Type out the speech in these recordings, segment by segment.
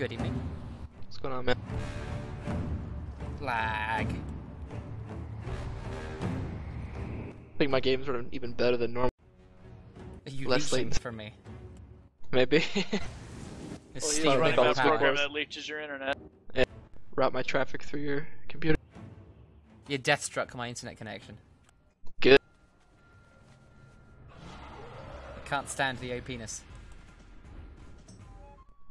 Good evening. What's going on, man? Lag. I think my games are even better than normal. Are you Less leeching latency. from me? Maybe. It's Well, he's stealing running all that power. program that leeches your internet. Route my traffic through your computer. You death struck my internet connection. Good. I can't stand the OP-ness.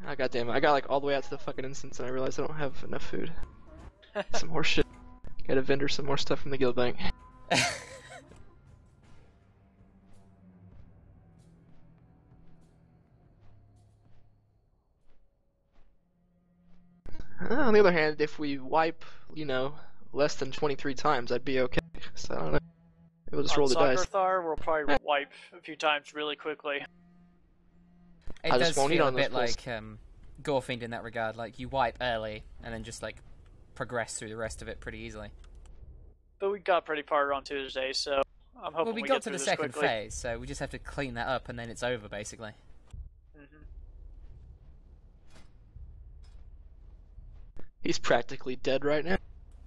Oh, goddamn it. I got like all the way out to the fucking instance and I realized I don't have enough food. Some more shit. Gotta vendor some more stuff from the guild bank. On the other hand, if we wipe, you know, less than 23 times, I'd be okay. So I don't know. We'll just roll the dice. Thar, we'll probably wipe a few times really quickly. It I does just won't eat feel a on those bit pulls. like Gorefiend in that regard. Like, you wipe early, and then just, like, progress through the rest of it pretty easily. But we got pretty far on Tuesday, so I'm hoping Well, we get got to through the this second quickly. phase, so we just have to clean that up, and then it's over, basically. He's practically dead right now.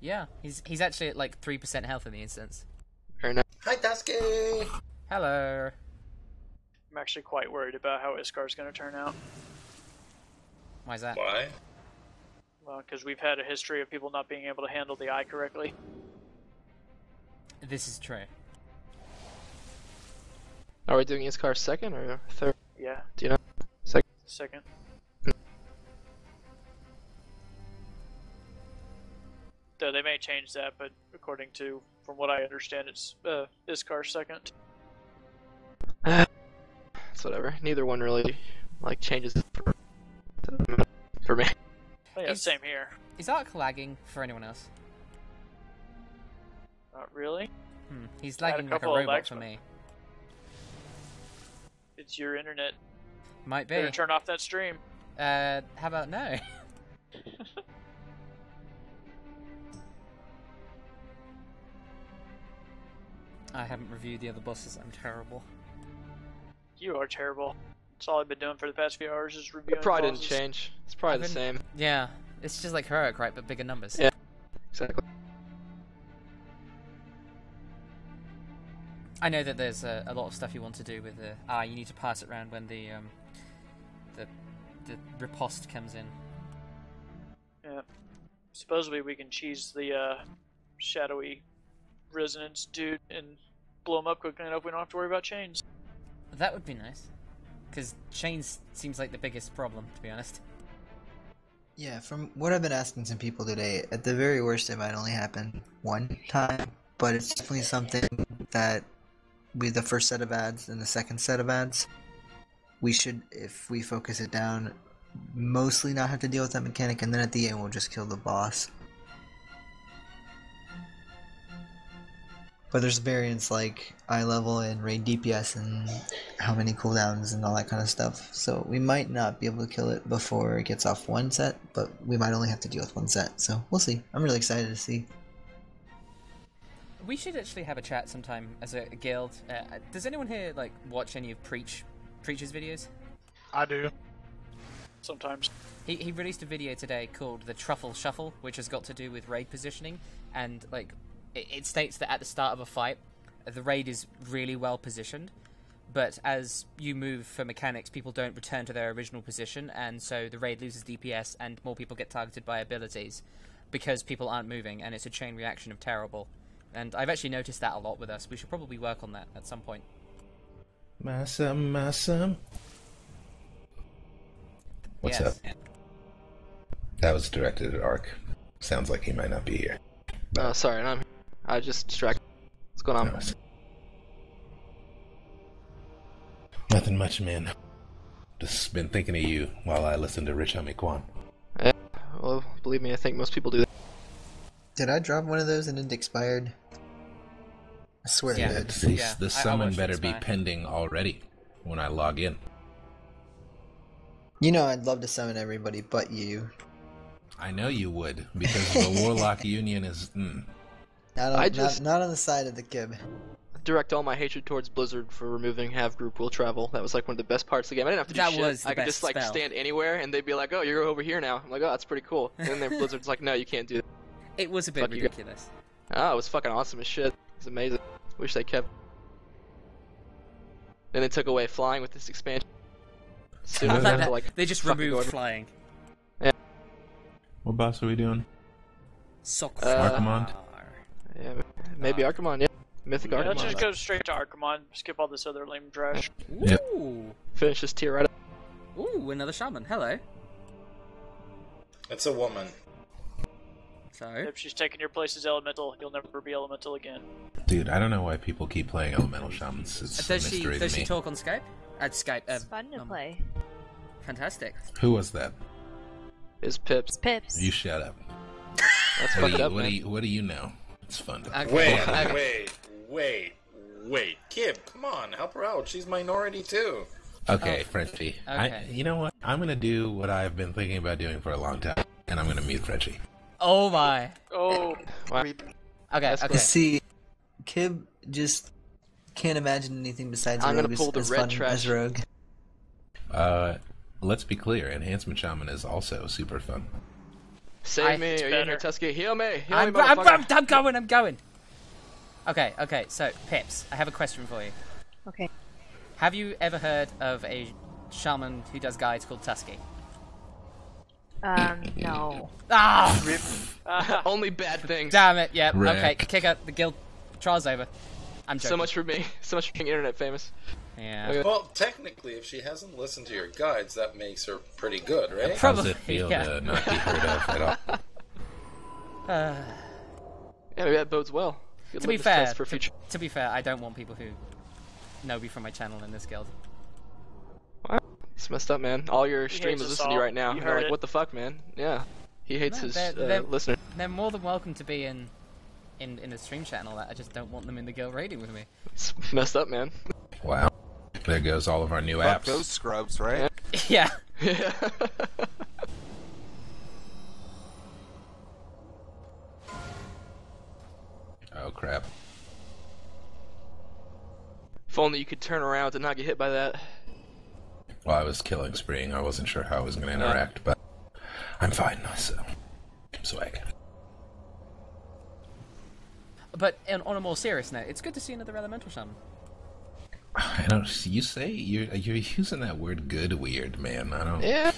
Yeah, he's actually at, like, 3% health in the instance. Very nice. Hi, Tuskeh! Hello. I'm actually quite worried about how Iskar's going to turn out. Why's that? Why? Well, because we've had a history of people not being able to handle the eye correctly. This is true. Are we doing Iskar second or third? Yeah, Do you know? second. Though they may change that, but according to, from what I understand, it's Iskar second. It's whatever. Neither one really like changes it for me. Oh, yeah, same here. Is Arc lagging for anyone else? Not really. He's I had a lagging like a couple of robot lags, for but- me. It's your internet. Might be. Better turn off that stream. How about no? I haven't reviewed the other bosses. I'm terrible. You are terrible. That's all I've been doing for the past few hours is reviewing It probably didn't bosses. change. It's probably the same. Yeah, it's just like heroic, right? But bigger numbers. Yeah. Exactly. I know that there's a lot of stuff you want to do with the you need to pass it around when the riposte comes in. Yeah. Supposedly we can cheese the shadowy resonance dude and blow him up quickly enough we don't have to worry about chains. That would be nice, because chains seems like the biggest problem, to be honest. Yeah, from what I've been asking some people today, at the very worst it might only happen one time, but it's definitely something that with the first set of ads and the second set of ads, we should, if we focus it down, mostly not have to deal with that mechanic, and then at the end we'll just kill the boss. But there's variants like eye level and raid DPS and how many cooldowns and all that kind of stuff. So we might not be able to kill it before it gets off one set, but we might only have to deal with one set. So we'll see. I'm really excited to see. We should actually have a chat sometime as a guild. Does anyone here like watch any of Preach's videos? I do. Sometimes. He released a video today called the Truffle Shuffle, which has got to do with raid positioning, and like it states that at the start of a fight, the raid is really well positioned, but as you move for mechanics, people don't return to their original position, and so the raid loses DPS, and more people get targeted by abilities because people aren't moving, and it's a chain reaction of terrible. And I've actually noticed that a lot with us. We should probably work on that at some point. Massa. What's Yes. up? That was directed at Ark. Sounds like he might not be here. Sorry, I just distracted. What's going on? No. Nothing much, man. Just been thinking of you while I listen to Rich Homie Quan. Yeah, well, believe me, I think most people do that. Did I drop one of those and it expired? I swear Yeah. I did. Yeah, This I summon watched it better be expire. pending already when I log in. You know I'd love to summon everybody but you. I know you would, because the Warlock Union is... Not on the side of the kib. direct all my hatred towards Blizzard for removing have group will travel. That was like one of the best parts of the game. I didn't have to do That shit. was the I could best just like spell. stand anywhere and they'd be like, "Oh, you're over here now." I'm like, "Oh, that's pretty cool." And then Blizzard's like, "No, you can't do that." It was a bit Fuck you guys. ridiculous. Oh, it was fucking awesome as shit. It was amazing. Wish they kept. Then they took away flying with this expansion. Soon I as like after, that. like, They just fucking removed going- flying. What boss are we doing? Archimond. Yeah, maybe Archimon. Yeah, Mythic Yeah, let's Archimon. just go straight to Archimon. Skip all this other lame trash. Yep. Ooh. Finish this tier right up. Ooh, another shaman. Hello. It's a woman. So, If she's taking your place as elemental, you'll never be elemental again. Dude, I don't know why people keep playing elemental shamans. It's a does mystery she to me. talk on Skype? At Skype. It's fun to play. Fantastic. Who was that? Is Pips. Pips. You shut up. That's What fucked do you, up, what man. do you, what do you know? It's fun. Okay. Wait. Kib, come on, help her out. She's minority too. Okay, Frenchie. Okay. You know what? I'm gonna do what I've been thinking about doing for a long time, and I'm gonna mute Frenchie. Oh my. Oh, Wow. Okay, That's okay. cool. See, Kib just can't imagine anything besides I'm gonna Rogue pull the as red fun trash. as Rogue. Let's be clear. Enhancement Shaman is also super fun. Save me, It's are you in better. here, Tuskeh? Heal me! Heal I'm me, motherfucker! I'm going. Okay, so, Pips, I have a question for you. Okay. Have you ever heard of a shaman who does guides called Tuskeh? No. Ah! Only bad things. Damn it, yeah, Wreck. okay, kick out the guild trial's over. I'm joking. So much for me. So much for being internet famous. Yeah. Okay. Well, technically, if she hasn't listened to your guides, that makes her pretty good, right? How Probably, does it feel yeah. to not be heard of at all? Yeah, maybe that bodes well. Good To be litmus fair, test for future. to be fair, I don't want people who know me from my channel in this guild. It's messed up, man. All your He streamers hates us listen to you all. right now. You And they're heard like, it. what the fuck, man? Yeah. He hates No, his they're- listeners. They're more than welcome to be in the stream chat and all that. I just don't want them in the guild raiding with me. It's messed up, man. Wow. There goes all of our new Fuck apps. those scrubs, right? Yeah. Yeah. Oh crap. If only you could turn around to not get hit by that. Well, I was killing Spring. I wasn't sure how I was going to interact, but I'm fine. So, swag. But on a more serious note, it's good to see another elemental shaman. I don't. You say you're using that word "good" weird, man. I don't. Yeah.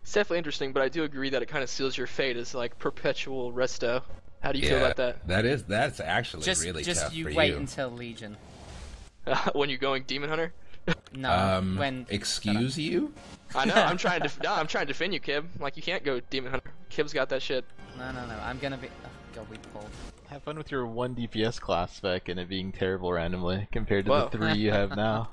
It's definitely interesting, but I do agree that it kind of seals your fate as like perpetual resto. How do you feel about that? That's actually really Just tough you for wait you. until Legion. When you're going Demon Hunter? No, when Excuse you? I know. I'm trying to defend you, Kib. Like you can't go Demon Hunter. Kib's got that shit. No, I'm gonna be. Oh, God, we pulled. Have fun with your 1 DPS class spec and it being terrible randomly compared to Whoa. the 3 you have now.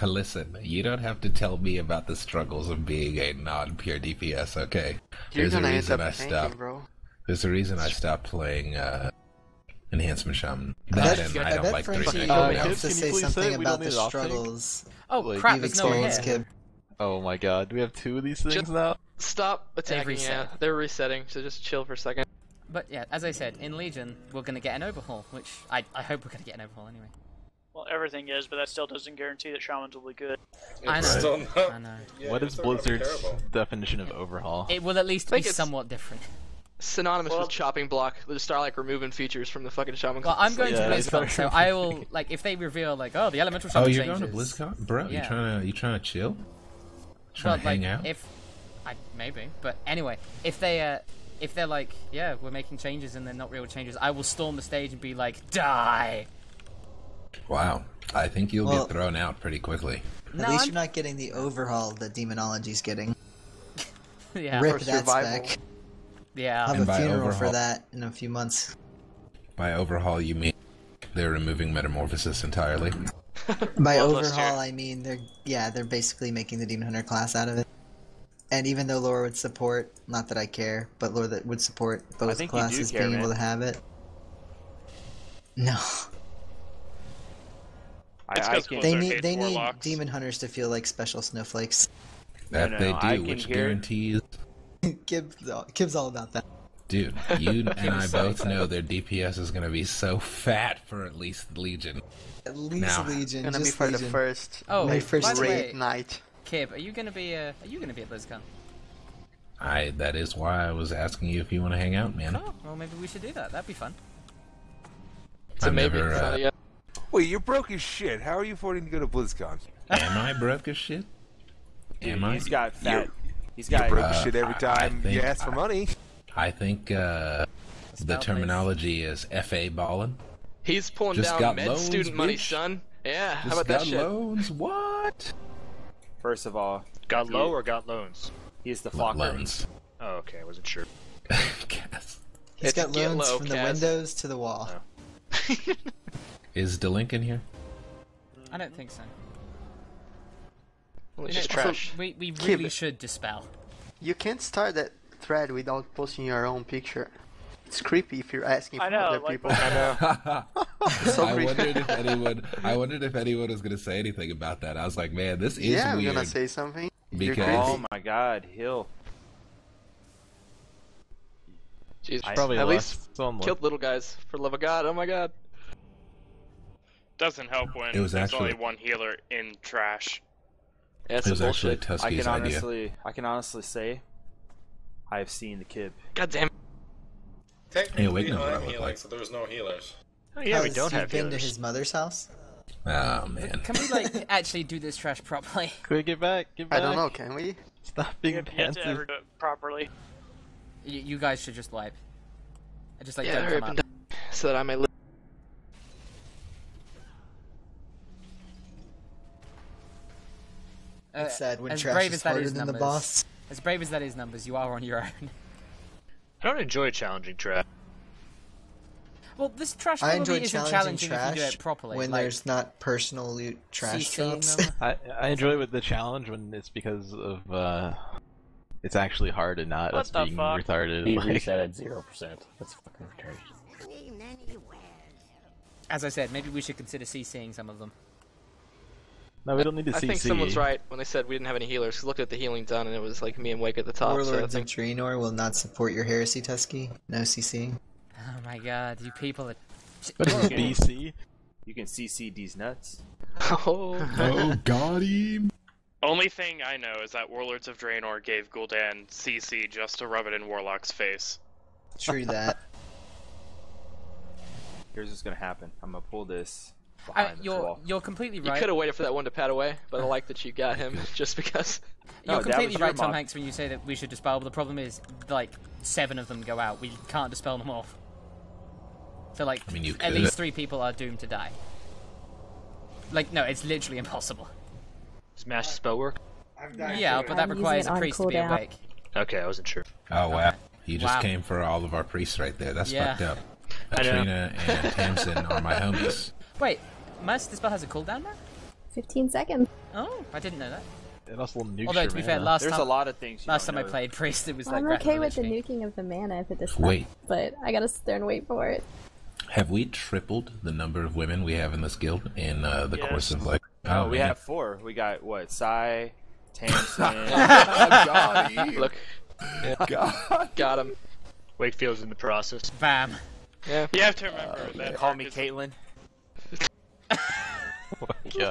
Listen, you don't have to tell me about the struggles of being a non-pure DPS. Okay, You're there's a gonna end reason up I tanking, stopped. bro. There's a reason I stopped playing Enhancement Shaman. I That bet, and I I don't bet like Frenchie 3 Uh, now. wants to Kib, can say you please say something it? We about don't the need an off take. struggles Oh Like, crap! you've There's no one experienced, here. Kib. Oh my god, do we have 2 of these things Just- now? Stop attacking. reset. Yeah, they're resetting. So just chill for a second. But yeah, as I said, in Legion, we're gonna get an overhaul, which I hope we're gonna get an overhaul anyway. well, everything is, but that still doesn't guarantee that shamans will be good. I It's know. still not- I know. yeah, What it's is still gonna be Blizzard's terrible. definition of overhaul? It will at least I be think it's- somewhat different. Synonymous Well- with chopping block. They'll just start like removing features from the fucking shaman. Well, I'm going Yeah, to it's BlizzCon, not so true. I will like if they reveal like, oh, the elemental Oh, shaman you're changes. going to BlizzCon, bro? Yeah. You trying to chill? Well, Trying to hang like, out? If maybe, but anyway, if they're like, yeah, we're making changes and they're not real changes, I will storm the stage and be like, die. Wow, I think you'll Well- get thrown out pretty quickly. No, At least I'm- you're not getting the overhaul that Demonology's getting. Yeah, Rip For that survival. spec. yeah. I'll And have a by funeral for overhaul- that in a few months. By overhaul, you mean they're removing Metamorphosis entirely? By Well, let's overhaul, hear I mean they're basically making the Demon Hunter class out of it. And even though lore would support, not that I care, but lore that would support both think you do classes care, being man. able to have it. No, It's I 'cause can't. they Blizzard need hates they need warlocks. Demon Hunters to feel like special snowflakes. That No, they I do, can which hear- guarantees Kib's all about that. Dude, you and I both know their DPS is going to be so fat for at least Legion. At least Now. Legion. Gonna be just for Legion. the first. Oh, My by first the way, raid night. Kib, are you gonna be at BlizzCon? That is why I was asking you if you want to hang out, man. Oh, well, maybe we should do that. That'd be fun. It's a I've maybe. never, It's not a yes. Wait, you're broke as shit. How are you affording to go to BlizzCon? Am I broke as shit? Am I? He's got fat. He's You're got. broke as shit every I time you think ask for money. I think the Spell, terminology is FA ballin'. He's pulling Just down got med loans, student money, bitch. son. Yeah, how Just about that got shit? loans? What? First of all, Got low or got loans? he's the flocker. Loans. Oh, okay, I wasn't sure. Guess. He's It's got get loans low, from the Kaz. windows to the wall. Is DeLink in here? I don't think so. Well, You it's know, just also, trash. we Kib. really should dispel. You can't start that thread without posting your own picture. It's creepy if you're asking for I know, other like- people. I wondered if anyone was gonna say anything about that. I was like, man, this is Yeah, I'm weird. gonna say something. You're Because- Oh creepy. my God, Hill. Jeez, Probably at less least someone. killed little guys for love of God. Oh my God. Doesn't help when It was there's actually- only one healer in trash. Yeah, it's It was some actually bullshit. Tuskeh's idea. I can honestly say, I have seen the Kib. God damn it. Technically, wait, no, what I I'm look healing, like. so there's no healers. Oh, yeah, we Has don't he have been to healers. his mother's house? Oh man. Can we like actually do this trash properly? Can we get back? Get back. I don't know, can we? Stop We being have yet to pansy. ever do it properly. You guys should just wipe. I just like Yeah, don't hurry come up up. and die so that I may live. It's sad when as trash brave is as that harder is, than the numbers. boss. As brave as that is, numbers, you are on your own. I don't enjoy challenging trash. Well, this trash I probably enjoy isn't challenging challenging if you do trash it properly. when like, there's not personal loot trash CCing drops. them. I enjoy with the challenge when it's because of it's actually hard and not What us the being fuck? retarded. Be Like, reset at 0%. That's fucking retarded. As I said, maybe we should consider CCing some of them. no, we don't need to I CC. think someone's right when they said we didn't have any healers. 'Cause look at the healing done, and it was like me and Wake at the top. So I Warlords of think Draenor will not support your heresy, Tuskeh. No CC. Oh my god, you people are... What is Yeah. BC? You can CC these nuts. oh, Oh, got him. Only thing I know is that Warlords of Draenor gave Gul'dan CC just to rub it in Warlock's face. True that. Here's what's gonna happen. I'm gonna pull this behind this you're wall. you're completely you right. could have waited for that one to pat away, but I like that you got him just because. No, You're that completely was your right, Tom mob. Hanks, when you say that we should dispel, but the problem is, like, 7 of them go out. We can't dispel them all. So, like, I mean, you at could. least 3 people are doomed to die. Like, no, it's literally impossible. Does mash spell work? Yeah, but that I'm requires using a it on priest to be cooldown. awake. Okay, I wasn't sure. Oh wow. You just Wow. came for all of our priests right there. That's Yeah. fucked up. I know. Katrina and Tamsin are my homies. Wait, Mass Dispel has a cooldown now? 15 seconds. Oh, I didn't know that. It also nukes Although, your to be fair, mana. There's a lot of things. You last don't time I know. played priest, it was Well, like I'm Wrath of okay with the Lich King. nuking of the mana if it does Wait. but I gotta sit there and wait for it. Have we tripled the number of women we have in this guild in the Yes. course of like? Oh, we man. have 4. We got what? Sai, Tamsin. Got him. Look, got him. Wakefield's in the process. Bam. Yeah. You have to remember that Call me Ark is- Caitlyn.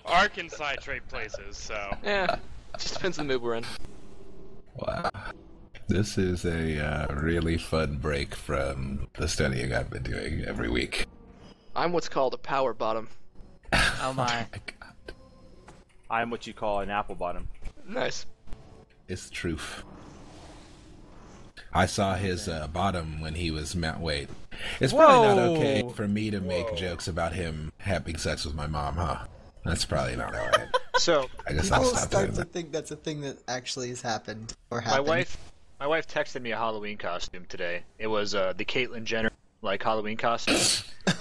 Ark and Psy trade places, so... Yeah. Just depends on the mood we're in. Wow. This is a really fun break from the studying I've been doing every week. I'm what's called a power bottom. Oh my. God. I'm what you call an apple bottom. Nice. It's the truth. I saw his bottom when he was wait. It's probably not okay for me to make jokes about him having sex with my mom, huh? That's probably not alright. So, I guess I'll People stop start doing to that. think that's a thing that actually has happened or my happened. wife texted me a Halloween costume today. It was the Caitlyn Jenner, like, Halloween costume.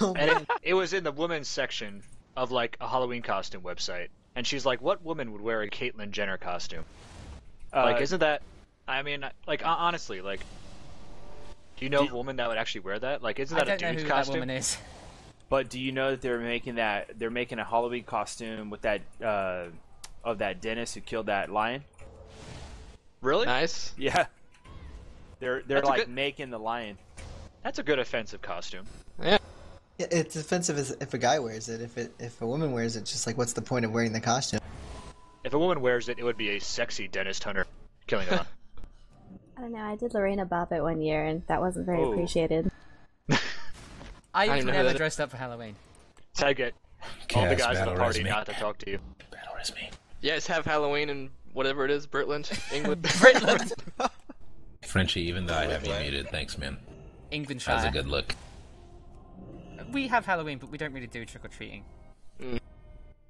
Oh And it was in the women's section of, like, a Halloween costume website. And she's like, what woman would wear a Caitlyn Jenner costume? Like, isn't that... I mean, like, honestly, like... Do you know of a woman that would actually wear that? Like, isn't I that a don't know dude's who costume? that woman is. But do you know that they're making a Halloween costume with that of that dentist who killed that lion? Really? Nice. Yeah. They're That's a like good- making the lion. That's a good offensive costume. Yeah. Yeah, it's offensive if a guy wears it. If a woman wears it, just like what's the point of wearing the costume? If a woman wears it, it would be a sexy dentist hunter killing a I don't know. I did Lorena Bobbitt one year, and that wasn't very Oh. appreciated. I've even know who never that is. dressed up for Halloween. So I get all the Cast guys at battle the party resume. not to talk to you. Battle resume. You guys have Halloween in whatever it is, Britland, England. Britland. Frenchie, even though I have you muted, thanks, man. That was a Englandshire. good look. We have Halloween, but we don't really do trick or treating. And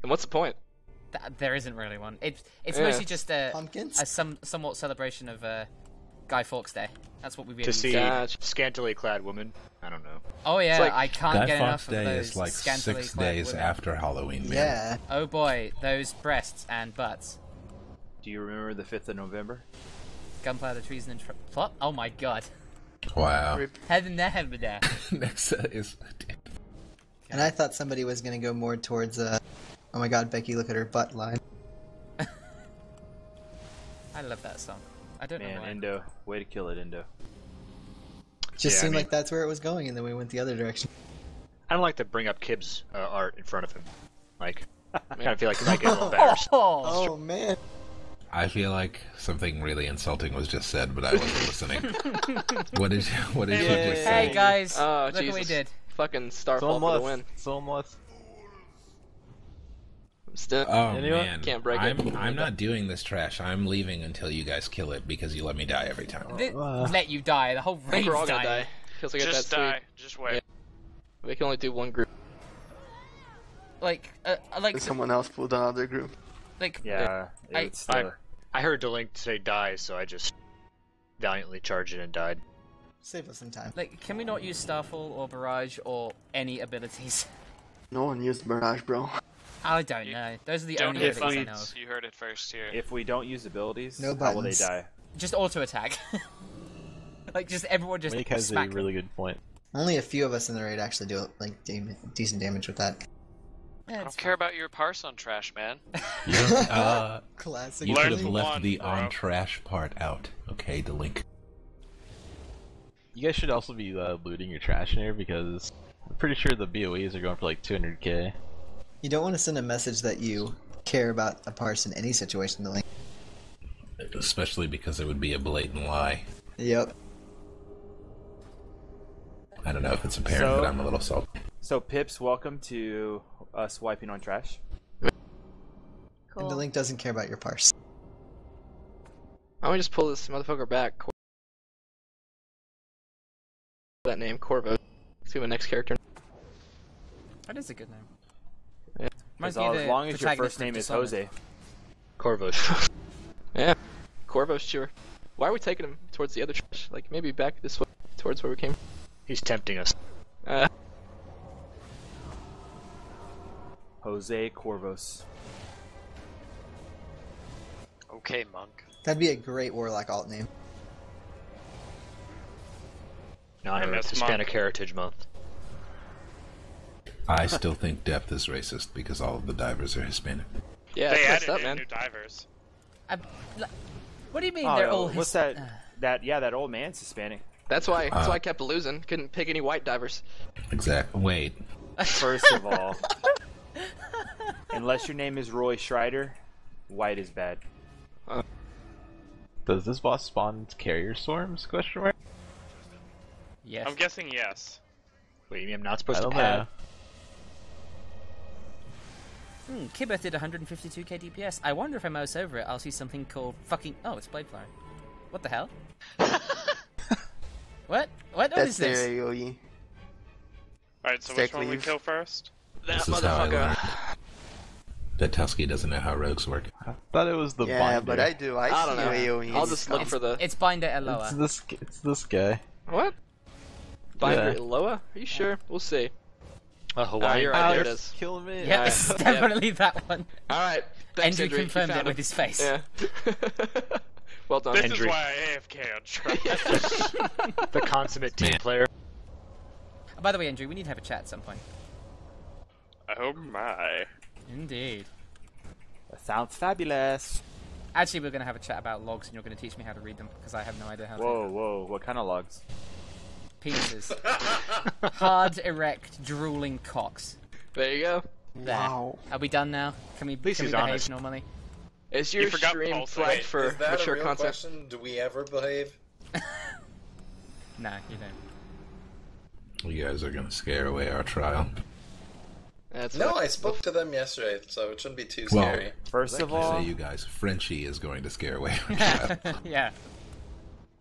what's the point? There isn't really one. It's Yeah. mostly just a Pumpkins? somewhat celebration of Guy Fawkes Day. That's what we really To see Gotcha. scantily clad women. I don't know. Oh yeah, like- I can't Guy get Fawkes enough of Day those is like scantily 6 clad days women. after Halloween, man. Yeah. Oh boy, those breasts and butts. Do you remember the 5th of November? Gunpowder, treason, and plot. Oh my god. Wow. Head in there, head in there. Next is. And I thought somebody was gonna go more towards oh my god, Becky, look at her butt line. I love that song. I don't know Man, why. Indo. Way to kill it, Indo. Just Yeah, seemed I mean- like that's where it was going, and then we went the other direction. I don't like to bring up Kib's art in front of him. Like, I kind of feel like he might get a little embarrassed. Oh man. I feel like something really insulting was just said, but I wasn't listening. What did you just say? Hey guys, Oh, look what we Jesus. did. Fucking Starfall for the win. Somewhat. I'm still. Oh Anyone? man, Can't break it. I'm not doing this trash. I'm leaving until you guys kill it because you let me die every time. Let you die. The whole I think we're all raid's gonna dying. die. Because I got Just that die. sweet. Just wait. Yeah. We can only do one group. Like, Someone else pulled another group. like. Yeah. I heard Delink say die, so I just valiantly charged it and died. Save us some time. Like, can we not use Starfall or Barrage or any abilities? No one used Barrage, bro. I don't know. Those are the Don't only hit abilities I know buttons. of. You heard it first here. If we don't use abilities, No how will they buttons. die? Just auto attack. Like, just everyone just Wake has a smack. really good point. Only a few of us in the raid actually do like decent damage with that. Yeah, I don't care about your parse on trash, man. You, don't- Classic. you Learn could have from left one, the bro. on trash part out. Okay, the link. You guys should also be looting your trash in here because I'm pretty sure the BOEs are going for like 200k. You don't want to send a message that you care about a parse in any situation to link. Especially because it would be a blatant lie. Yep. I don't know if it's apparent, So- but I'm a little salty. So, Pips, welcome to us wiping on trash. And Cool. the link doesn't care about your parse. Why don't we just pull this motherfucker back? That name, Corvo. Let's do my next character. That is a good name. Yeah. Reminds As me of as the long as your protagonist first of name is Dishonored. Jose. Corvus. Yeah. Corvo's sure. Why are we taking him towards the other trash? Like, maybe back this way, towards where we came. He's tempting us. Jose Corvos. Okay, monk. That'd be a great warlock alt name. No, I know it's MS Monk. Hispanic Heritage Month. I still think depth is racist because all of the divers are Hispanic. Yeah, They it's added messed up, in man. new divers. What do you mean Oh, they're no, all what's that old man's Hispanic. That's why I kept losing. Couldn't pick any white divers. Exactly. Wait. First of all, unless your name is Roy Schreider, white is bad. Does this boss spawn carrier storms? Question mark. Yes. I'm guessing yes. Wait, you mean I'm not supposed I to don't pad? know. Kibeth did 152k DPS. I wonder if I mouse over it, I'll see something called fucking. Oh, it's Blade Flyer. What the hell? What? What That's is their this? AoE. Alright, so Stack which one we leave. kill first? That This is how I motherfucker. learned that Tuskeh doesn't know how rogues work. I thought it was the Yeah, binder. but I do. I don't see know. AoE. I'll just look for the. It's Binder Eloa. It's this guy. What? Binder Yeah. Loa? Are you sure? We'll see. Hawaii or There it Irish? is. Kill me. Yeah, Alright, it's yep. definitely that one. Alright. Thanks, Andrew Andrew. You confirmed found it with him. his face. Yeah. Well done. This Andrew. is why I AFK on trash. The consummate team Man. player. By the way, Andrew, we need to have a chat at some point. Oh my. Indeed. That sounds fabulous. Actually, we're going to have a chat about logs, and you're going to teach me how to read them, because I have no idea how to. Whoa, what kind of logs? Penises. Hard, erect, drooling cocks. There you go. There. Wow. Are we done now? Can we behave honest. normally? Is your stream flagged for Is that mature a real content? question? Do we ever behave? Nah, you don't. You guys are gonna scare away our trial. No, I spoke to them yesterday, so it shouldn't be too scary. First of I all, say you guys, Frenchie is going to scare away our trial. Yeah.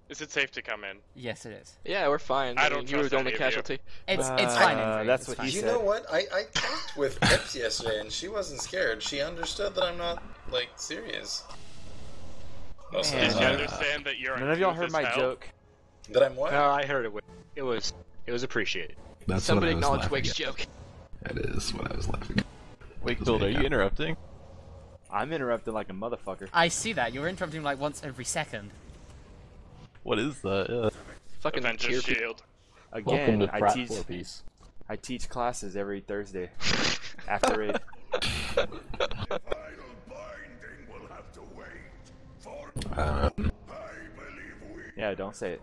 Is it safe to come in? Yes, it is. Yeah, we're fine. I don't you were trust the only any of you. casualty. It's fine. Andrew. that's It's what fine. he You said. know what? I talked with Pips yesterday, and she wasn't scared. She understood that I'm not, like, serious. Most of the Did you time. understand that you're None of y'all uncouth heard as my hell? joke. That I'm what? No, I heard it. It was appreciated. That's Somebody what I was acknowledge laughing Wake's at. joke. That is what I was laughing at. Wait, Gold, are you interrupting? I'm interrupting like a motherfucker. I see that. You're interrupting like once every second. What is that? Fucking Avengers cheer. Shield. Welcome Again, to I Pratt teach 4-piece. I teach classes every Thursday after raid. Yeah, don't say it.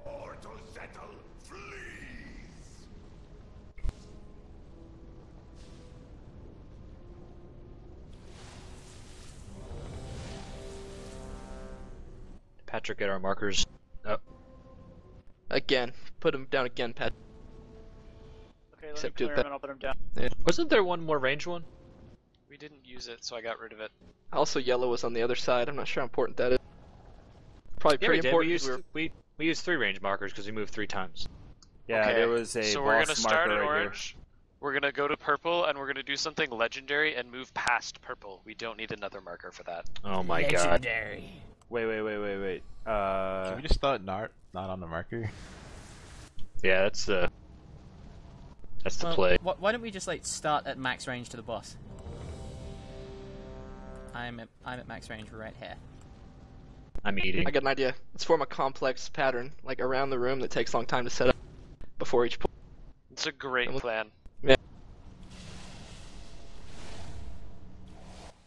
Patrick, get our markers. Oh. Again. Put him down again, Pat. Okay, let Except me do clear that. him and I'll put him down. Yeah. Wasn't there one more range one? We didn't use it, so I got rid of it. Also, yellow was on the other side. I'm not sure how important that is. Probably Yeah, pretty we did. important. We 'cause used, we used 3 range markers because we moved 3 times. Yeah, Okay, there was a so we're boss gonna start marker at right orange. We're gonna go to purple, and we're gonna do something legendary and move past purple. We don't need another marker for that. Oh my god. Legendary. here. Wait. Can we just start not on the marker? Yeah, that's the Well, play. Why don't we just like start at max range to the boss? I'm at max range right here. I'm eating. I got an idea. Let's form a complex pattern, like around the room, that takes a long time to set up before each pull. It's a great plan. Yeah.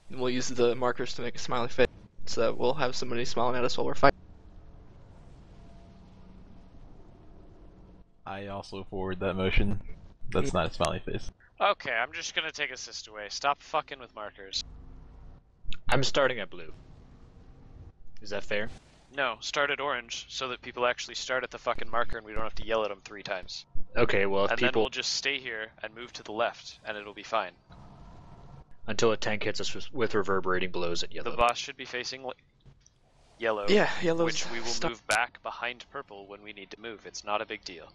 And we'll use the markers to make a smiley face, so that we'll have somebody smiling at us while we're fighting. I also forward that motion. That's not a smiley face. Okay, I'm just gonna take assist away. Stop fucking with markers. I'm starting at blue. Is that fair? No, start at orange, so that people actually start at the fucking marker and we don't have to yell at them 3 times. Okay, well if And then people we'll just stay here and move to the left, and it'll be fine. until a tank hits us with reverberating blows at yellow. The boss should be facing yellow. Yeah, yellow's Which we will stuck. move back behind purple when we need to move. It's not a big deal.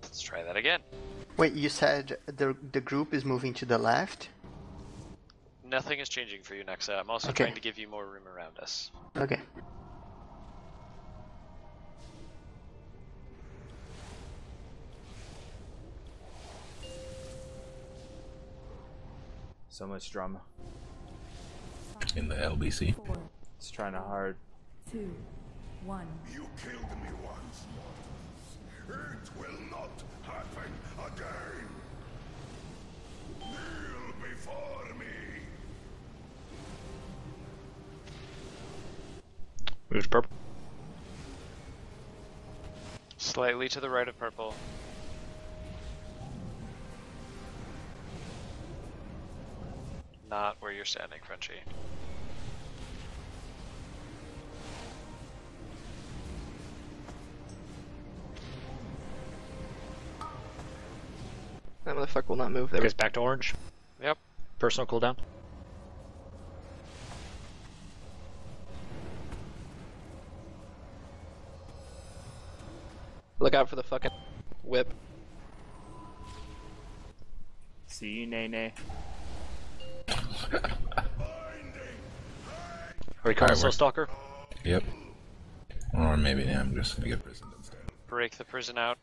Let's try that again. Wait, you said the group is moving to the left? Nothing is changing for you, Nexa. I'm also Okay. trying to give you more room around us. Okay. So much drama. In the LBC. It's trying to hard. 2, 1. You killed me once. It will not happen again. Kneel before me. Move to purple. Slightly to the right of purple. Not where you're standing, Frenchie. That motherfucker will not move. There. Goes back to orange. Yep. Personal cooldown. Look out for the fucking whip. See you, Nene. Are we calling Alright, Soul Stalker? Yep. Or maybe I'm just gonna get prisoned instead. Break the prison out.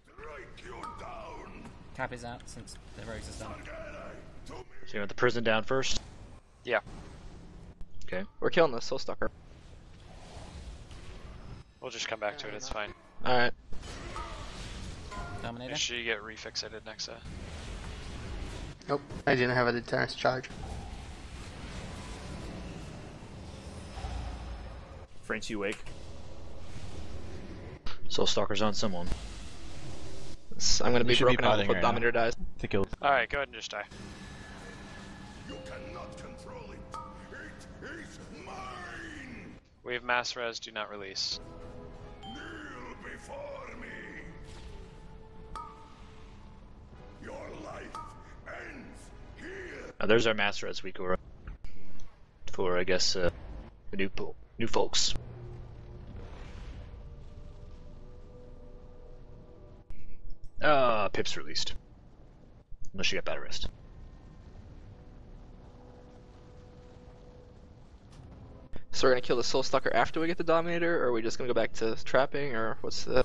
Cap is out since the rose is done. So you want the prison down first? Yeah. Okay. We're killing the Soul Stalker. We'll just come back to it, it's fine. Alright. Dominator? Make sure you get refixated, Nexa. Nope, I didn't have a deterrence charge. Frenchie wake. Soul Stalker's on someone. I'm gonna be should be broken out potting before right Dominator now. dies. To kill. Alright, go ahead and just die. You cannot control it. It is mine. We have mass res, do not release. Kneel before me. Your life ends here. Now, there's our master as we go for, I guess, the new folks. Pip's released. Unless you got bad rest. So we're gonna kill the Soul Stalker after we get the Dominator, or are we just gonna go back to trapping, or what's the...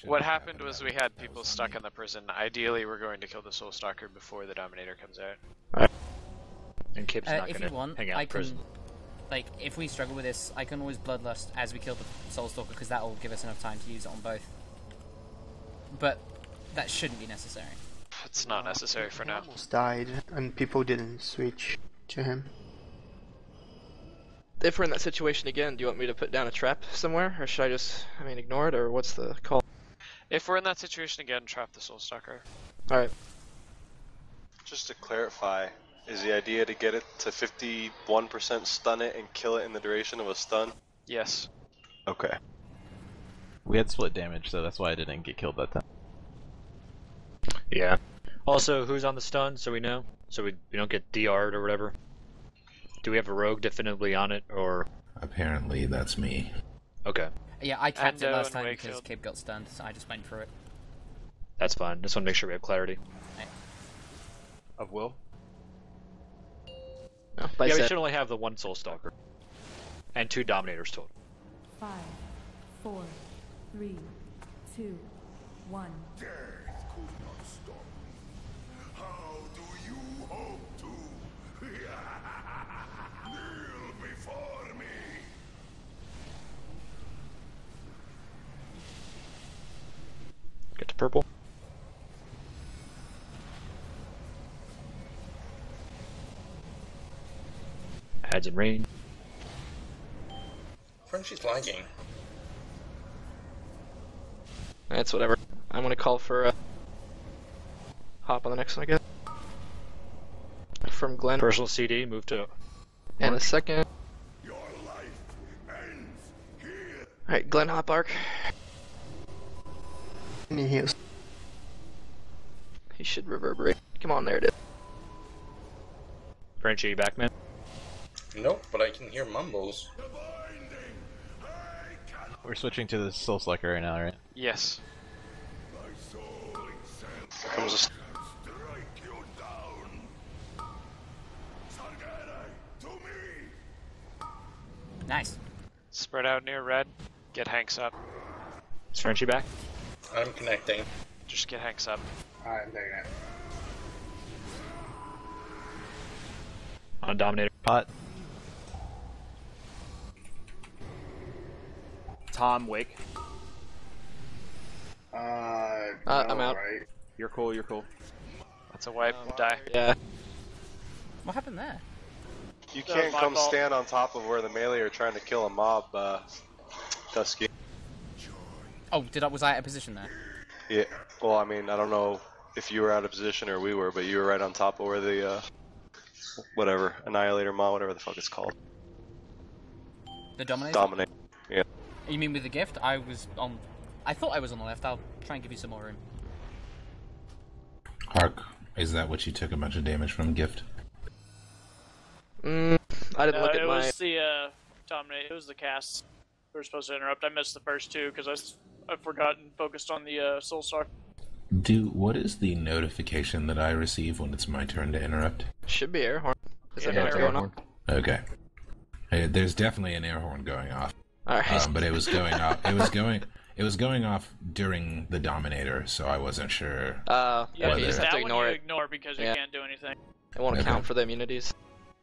What happened was we had people stuck in the prison. Ideally, we're going to kill the Soul Stalker before the Dominator comes out. And Kip's not if gonna you want, hang out I in can, prison. like, if we struggle with this, I can always Bloodlust as we kill the Soul Stalker, because that will give us enough time to use it on both. But that shouldn't be necessary. It's not necessary for now. Almost died, and people didn't switch to him. If we're in that situation again, do you want me to put down a trap somewhere, or should I just, ignore it, or what's the call? If we're in that situation again, trap the Soul Stalker. Alright. Just to clarify, is the idea to get it to 51% stun it and kill it in the duration of a stun? Yes. Okay. We had split damage, so that's why I didn't get killed that time. Yeah. Also, who's on the stun, so we know? So we don't get DR'd or whatever? Do we have a rogue definitively on it, or...? Apparently, that's me. Okay. Yeah, I tapped it Endo last and time Wakefield. because Kib got stunned, so I just went through it. That's fine. Just want to make sure we have clarity. Of Will? No, Yeah, we should only have the one Soul Stalker. And 2 Dominators total. 5, 4, 3, 2, 1. Death could not stop me. How do you hope to? Kneel before me. Get to purple. Adds in range. Frenchie's flanking. That's whatever. I'm gonna call for hop on the next one, I guess. From Glenn. Personal CD, move to... And a second. Your life ends here. Alright, Glenn hop arc. Any heals? He should reverberate. Come on, there it is. Frenchie, back man. Nope, but I can hear mumbles. We're switching to the Soul Stalker right now, right? Yes. Here comes a... Strike you down. Sargere, to me. Nice. Spread out near red. Get Hanks up. Is Frenchie back? I'm connecting. Just get Hanks up. I'm there. On Dominator. Pot. Tom, wake. I'm out. Right? You're cool, you're cool. That's a wipe. Die. Yeah. What happened there? You can't my come fault. stand on top of where the melee are trying to kill a mob, Tuskeh. Oh, was I out of position there? Yeah, well, I mean, I don't know if you were out of position or we were, but you were right on top of where the, whatever, Annihilator mob, whatever the fuck it's called. The Dominator? Dominate. Yeah. You mean with the gift? I thought I was on the left. I'll try and give you some more room. Hark, is that what you took a bunch of damage from, Gift? I didn't look at it my... was the Dominator. It was the cast. We were supposed to interrupt. I missed the first two because I forgot and focused on the Soul Stalker. What is the notification that I receive when it's my turn to interrupt? Should be air horn. Is that Yeah, air it's horn air on? horn. Okay. There's definitely an air horn going off. Alright. But it was going off. It was going off during the Dominator, so I wasn't sure. Yeah, whether... you just have that to one ignore you it. ignore because you Yeah. can't do anything. It won't Okay. account for the immunities.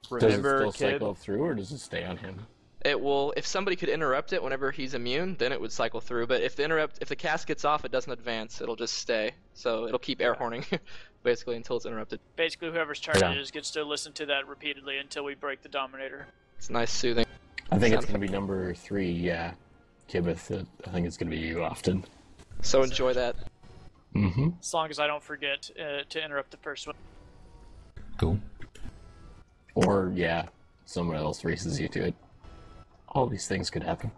Remember, does it still kid? cycle through, or does it stay on him? It will, if somebody could interrupt it whenever he's immune, then it would cycle through. But if the cast gets off, it doesn't advance. It'll just stay. So it'll keep air horning, basically, until it's interrupted. Basically, whoever's turn Yeah. it is gets to listen to that repeatedly until we break the Dominator. It's nice soothing. I think it's Sound going to be number 3, yeah. Kibith, I think it's going to be you often. So enjoy that. Mm-hmm. As long as I don't forget to interrupt the first one. Cool. Or, yeah, someone else races you to it. All these things could happen.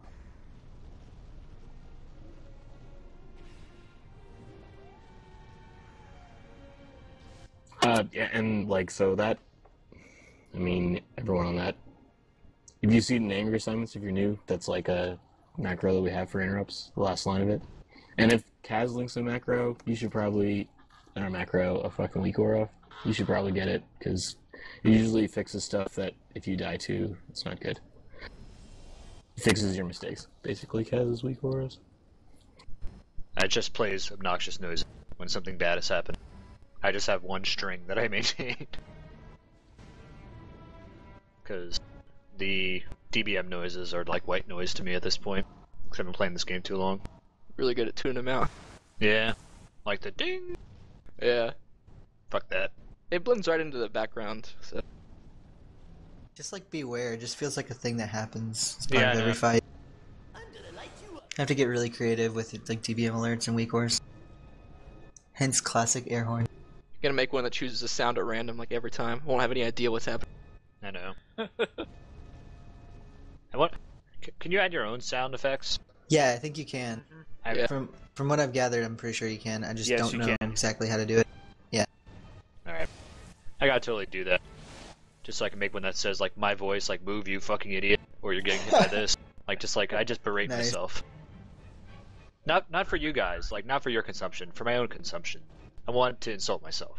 Yeah, and, like, so that... I mean, everyone on that... If you see an angry assignments, if you're new, that's like a macro that we have for interrupts, the last line of it. And if Kaz links a macro, you should probably... Or a macro, a fucking weak aura, you should probably get it, because it usually fixes stuff that if you die to, it's not good. It fixes your mistakes. Basically, Kaz's weak auras. It just plays obnoxious noise when something bad has happened. I just have one string that I maintain. Because the DBM noises are like white noise to me at this point. Because I've been playing this game too long. Really good at tuning them out. Yeah. Like the ding! Yeah. Fuck that. It blends right into the background, so... Just like beware, it just feels like a thing that happens as Yeah, part of I every know. fight. I have to get really creative with like DBM alerts and weak auras. Hence classic air horn. You're gonna make one that chooses a sound at random, like every time. Won't have any idea what's happening. I know. And what? Can you add your own sound effects? Yeah, I think you can. Yeah. From what I've gathered, I'm pretty sure you can. I just Yes, don't you know can. exactly how to do it. Yeah. Alright. I gotta totally do that. Just so I can make one that says, like, my voice, like, move you fucking idiot, or you're getting hit by this. Like, just like, I just berate Nice. myself. Not for you guys, like, not for your consumption, for my own consumption. I want to insult myself.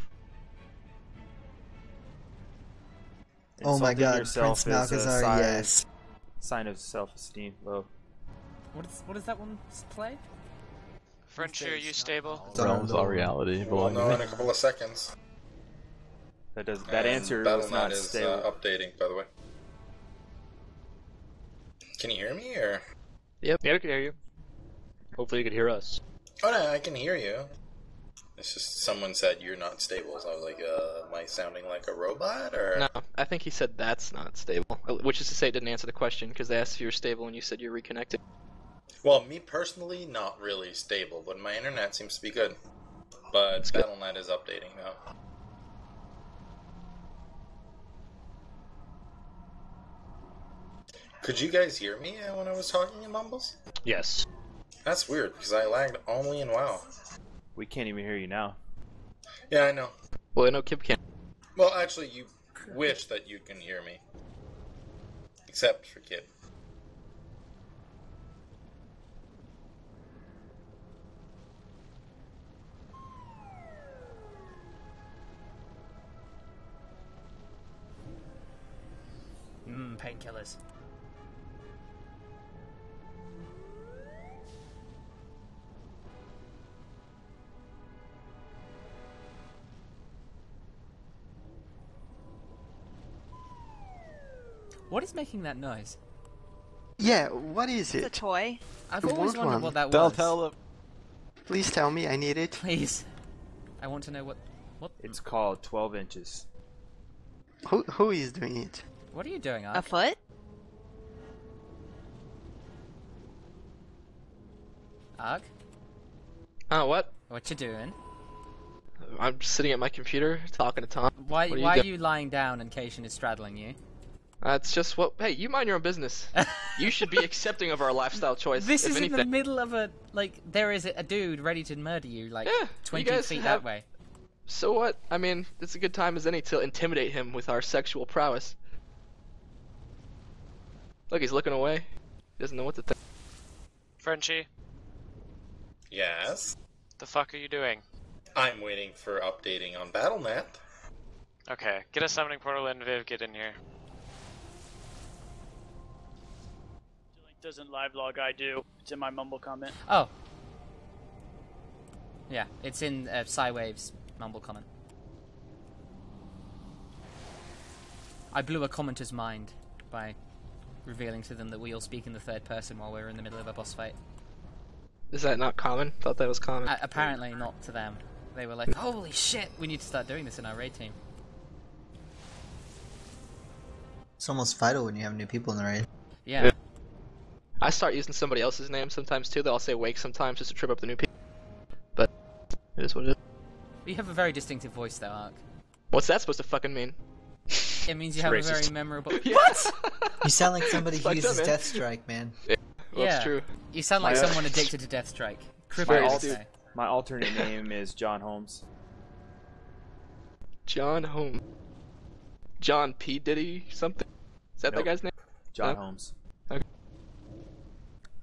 Oh my Insulting god, yourself Prince is a Malchazar, sign- yes. Sign of self-esteem. Low. What does that one play? Frontier, are you stable? Realms are reality. We'll belong know to in me. a couple of seconds. That And answer was not Battle.net is stable. updating, by the way. Can you hear me, or...? Yep, yeah, we can hear you. Hopefully you can hear us. Oh no, I can hear you. It's just someone said you're not stable, so I was like, am I sounding like a robot, or...? No, I think he said that's not stable. Which is to say it didn't answer the question, because they asked if you were stable and you said you're reconnected. Well, me personally, not really stable, but my internet seems to be good. But Battle.net is updating now. Could you guys hear me when I was talking in Mumbles? Yes. That's weird, because I lagged only in WoW. We can't even hear you now. Yeah, I know. Well, I know Kib can. Well, actually, you wish that you can hear me. Except for Kid. Painkillers. What is making that noise? Yeah, what is It's a it? toy. I've I always want wondered one. what that They'll was. tell them. Please tell me, I need it. Please. I want to know what. It's called 12 inches. Who is doing it? What are you doing, A Ark? foot? Ark? What? What you doing? I'm sitting at my computer talking to Tom. Why What are doing? you lying down and Cation is straddling you? That's just what. Hey, you mind your own business. You should be accepting of our lifestyle choice. This if is anything. in the middle of a there is a dude ready to murder you like Yeah, 20 you guys feet have- that way. So what? I mean, it's a good time as any to intimidate him with our sexual prowess. Look, he's looking away. He doesn't know what to think. Frenchie, Yes? the fuck are you doing? I'm waiting for updating on Battle.net. Okay, get a summoning portal and Viv, get in here. Doesn't live log, I do. It's in my mumble comment. Oh. Yeah, it's in Psywave's mumble comment. I blew a commenter's mind by revealing to them that we all speak in the third person while we're in the middle of a boss fight. Is that not common? Thought that was common. Apparently not to them. They were like, holy shit, we need to start doing this in our raid team. It's almost vital when you have new people in the raid. Yeah. I start using somebody else's name sometimes too. They'll say Wake sometimes just to trip up the new people. But it is what it is. You have a very distinctive voice, though, Ark. What's that supposed to fucking mean? It means you have a very racist. memorable. What? You sound like somebody who Fucked uses up, man. Deathstrike, man. Yeah, well, Yeah. it's true. You sound like My- someone addicted to Deathstrike. My alternate name is John Holmes. John Holmes. John P. Diddy something? Is that Nope. that guy's name? John No? Holmes. Okay.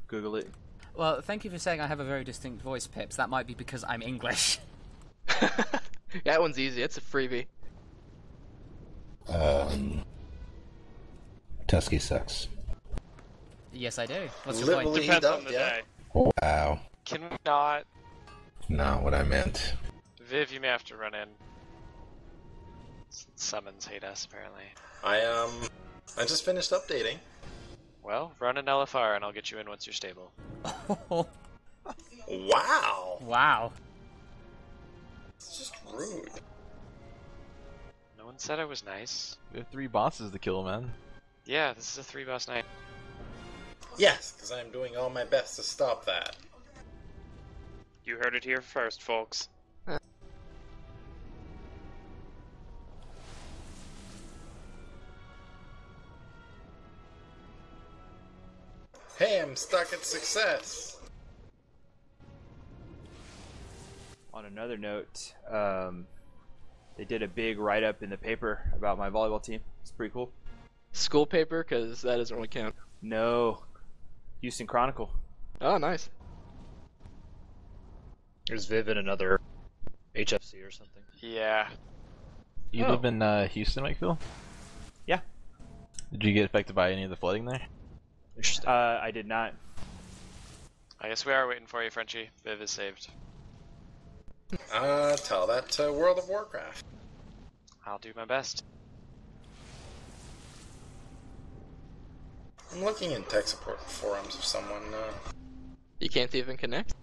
Google it. Well, thank you for saying I have a very distinct voice, Pips. That might be because I'm English. That one's easy. It's a freebie. Tuskeh sucks. Yes, I do. What's your Literally point? Depends on dubbed, the yeah. day. Wow. Can we not? Not what I meant. Viv, you may have to run in. Summons hate us, apparently. I just finished updating. Well, run an LFR and I'll get you in once you're stable. Wow. Wow. It's just rude. No one said I was nice. We have 3 bosses to kill, man. Yeah, this is a 3-boss night. Yes, because I'm doing all my best to stop that. You heard it here first, folks. Hey, I'm stuck at success. On another note, they did a big write-up in the paper about my volleyball team. It's pretty cool. School paper, because that doesn't really count. No. Houston Chronicle. Oh, nice. There's Viv in another HFC or something. Yeah. You live in Houston, Wakefield? Yeah. Did you get affected by any of the flooding there? I did not. I guess we are waiting for you, Frenchie. Viv is saved. Tell that to World of Warcraft. I'll do my best. I'm looking in tech support forums if someone, You can't even connect?